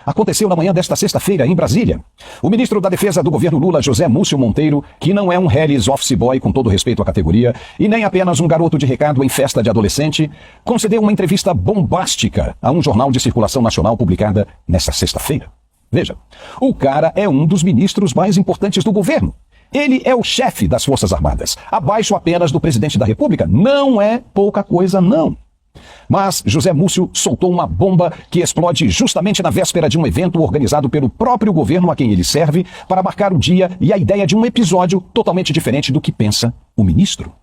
Aconteceu na manhã desta sexta-feira, em Brasília. O ministro da Defesa do governo Lula, José Múcio Monteiro, que não é um Harris office boy com todo respeito à categoria, e nem apenas um garoto de recado em festa de adolescente, concedeu uma entrevista bombástica a um jornal de circulação nacional publicada nesta sexta-feira. Veja, o cara é um dos ministros mais importantes do governo. Ele é o chefe das Forças Armadas, abaixo apenas do presidente da República. Não é pouca coisa, não. Mas José Múcio soltou uma bomba que explode justamente na véspera de um evento organizado pelo próprio governo a quem ele serve para marcar o dia e a ideia de um episódio totalmente diferente do que pensa o ministro.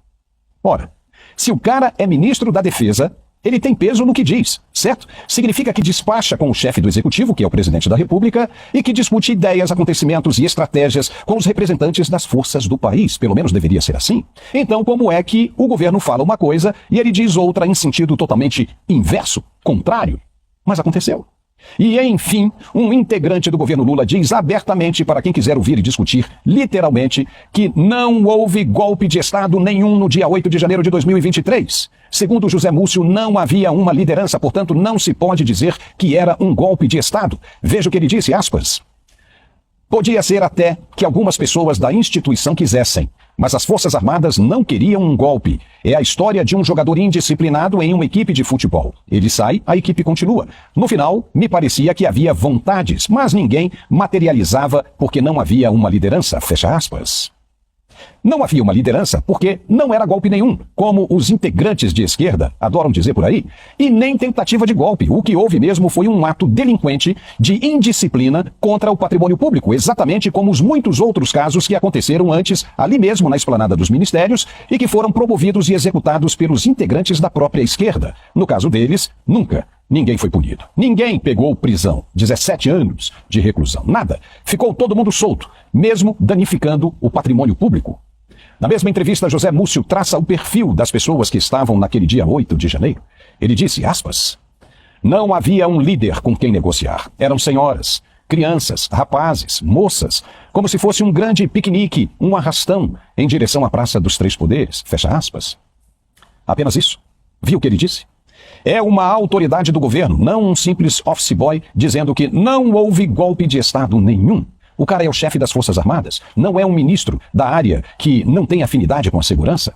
Ora, se o cara é ministro da Defesa, ele tem peso no que diz, certo? Significa que despacha com o chefe do executivo, que é o presidente da República, e que discute ideias, acontecimentos e estratégias com os representantes das forças do país. Pelo menos deveria ser assim. Então, como é que o governo fala uma coisa e ele diz outra em sentido totalmente inverso, contrário? Mas aconteceu. E, enfim, um integrante do governo Lula diz abertamente para quem quiser ouvir e discutir, literalmente, que não houve golpe de Estado nenhum no dia 8 de janeiro de 2023. Segundo José Múcio, não havia uma liderança, portanto, não se pode dizer que era um golpe de Estado. Veja o que ele disse, aspas. Podia ser até que algumas pessoas da instituição quisessem, mas as Forças Armadas não queriam um golpe. É a história de um jogador indisciplinado em uma equipe de futebol. Ele sai, a equipe continua. No final, me parecia que havia vontades, mas ninguém materializava porque não havia uma liderança, fecha aspas. Não havia uma liderança porque não era golpe nenhum, como os integrantes de esquerda adoram dizer por aí, e nem tentativa de golpe. O que houve mesmo foi um ato delinquente de indisciplina contra o patrimônio público, exatamente como os muitos outros casos que aconteceram antes, ali mesmo na esplanada dos ministérios, e que foram promovidos e executados pelos integrantes da própria esquerda. No caso deles, nunca. Ninguém foi punido. Ninguém pegou prisão. 17 anos de reclusão. Nada. Ficou todo mundo solto, mesmo danificando o patrimônio público. Na mesma entrevista, José Múcio traça o perfil das pessoas que estavam naquele dia 8 de janeiro. Ele disse, aspas, não havia um líder com quem negociar. Eram senhoras, crianças, rapazes, moças, como se fosse um grande piquenique, um arrastão, em direção à Praça dos Três Poderes. Fecha aspas. Apenas isso. Viu o que ele disse? É uma autoridade do governo, não um simples office boy dizendo que não houve golpe de Estado nenhum. O cara é o chefe das Forças Armadas, não é um ministro da área que não tem afinidade com a segurança.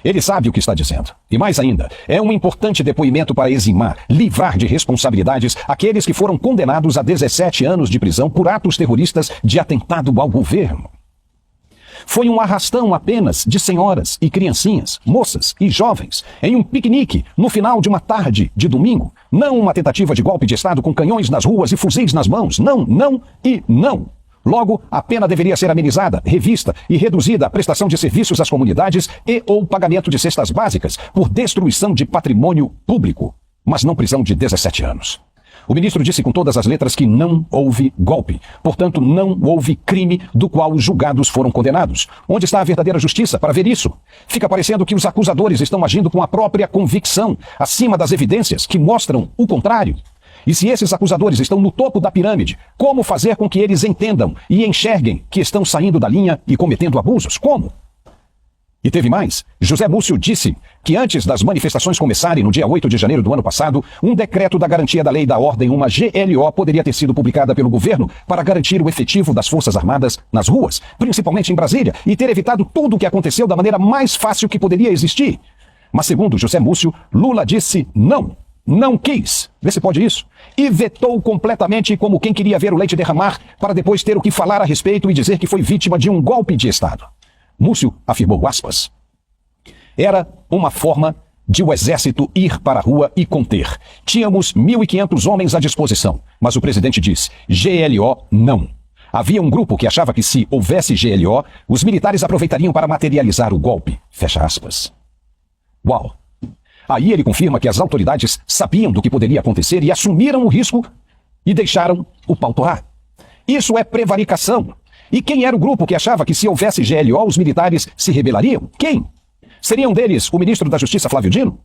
Ele sabe o que está dizendo. E mais ainda, é um importante depoimento para eximar, livrar de responsabilidades aqueles que foram condenados a 17 anos de prisão por atos terroristas de atentado ao governo. Foi um arrastão apenas de senhoras e criancinhas, moças e jovens, em um piquenique no final de uma tarde de domingo. Não uma tentativa de golpe de Estado com canhões nas ruas e fuzis nas mãos. Não, não e não. Logo, a pena deveria ser amenizada, revista e reduzida à prestação de serviços às comunidades e ou pagamento de cestas básicas por destruição de patrimônio público, mas não prisão de 17 anos. O ministro disse com todas as letras que não houve golpe. Portanto, não houve crime do qual os julgados foram condenados. Onde está a verdadeira justiça para ver isso? Fica parecendo que os acusadores estão agindo com a própria convicção, acima das evidências que mostram o contrário. E se esses acusadores estão no topo da pirâmide, como fazer com que eles entendam e enxerguem que estão saindo da linha e cometendo abusos? Como? E teve mais. José Múcio disse que antes das manifestações começarem no dia 8 de janeiro do ano passado, um decreto da garantia da lei da ordem, uma GLO, poderia ter sido publicada pelo governo para garantir o efetivo das Forças Armadas nas ruas, principalmente em Brasília, e ter evitado tudo o que aconteceu da maneira mais fácil que poderia existir. Mas segundo José Múcio, Lula disse não. Não quis. Vê se pode isso. E vetou completamente como quem queria ver o leite derramar para depois ter o que falar a respeito e dizer que foi vítima de um golpe de Estado. Múcio afirmou, aspas, era uma forma de o exército ir para a rua e conter. Tínhamos 1.500 homens à disposição, mas o presidente disse, GLO não. Havia um grupo que achava que se houvesse GLO, os militares aproveitariam para materializar o golpe. Fecha aspas. Uau! Aí ele confirma que as autoridades sabiam do que poderia acontecer e assumiram o risco e deixaram o pau torrar. Isso é prevaricação. E quem era o grupo que achava que se houvesse GLO, os militares se rebelariam? Quem? Seriam deles o ministro da Justiça, Flávio Dino?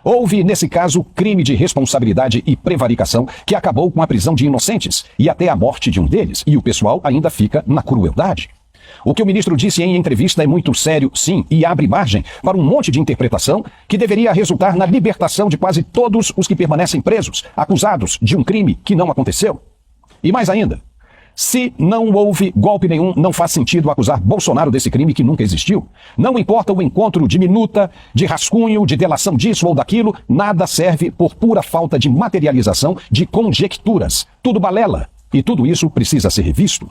Houve, nesse caso, crime de responsabilidade e prevaricação que acabou com a prisão de inocentes e até a morte de um deles. E o pessoal ainda fica na crueldade. O que o ministro disse em entrevista é muito sério, sim, e abre margem para um monte de interpretação que deveria resultar na libertação de quase todos os que permanecem presos, acusados de um crime que não aconteceu. E mais ainda, se não houve golpe nenhum, não faz sentido acusar Bolsonaro desse crime que nunca existiu. Não importa o encontro de minuta, de rascunho, de delação disso ou daquilo, nada serve por pura falta de materialização de conjecturas. Tudo balela. E tudo isso precisa ser revisto.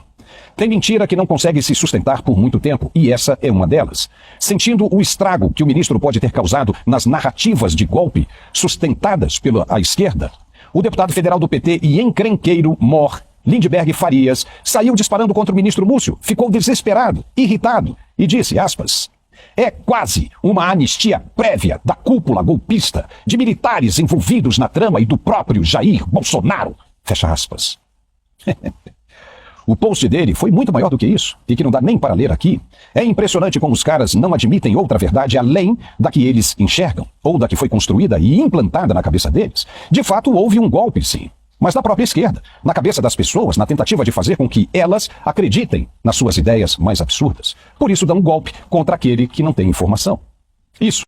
Tem mentira que não consegue se sustentar por muito tempo, e essa é uma delas. Sentindo o estrago que o ministro pode ter causado nas narrativas de golpe sustentadas pela esquerda, o deputado federal do PT e encrenqueiro Mor Lindbergh Farias saiu disparando contra o ministro Múcio, ficou desesperado, irritado e disse, aspas, é quase uma anistia prévia da cúpula golpista, de militares envolvidos na trama e do próprio Jair Bolsonaro, fecha aspas. O post dele foi muito maior do que isso, e que não dá nem para ler aqui. É impressionante como os caras não admitem outra verdade além da que eles enxergam, ou da que foi construída e implantada na cabeça deles. De fato, houve um golpe, sim, mas da própria esquerda, na cabeça das pessoas, na tentativa de fazer com que elas acreditem nas suas ideias mais absurdas. Por isso dão um golpe contra aquele que não tem informação. Isso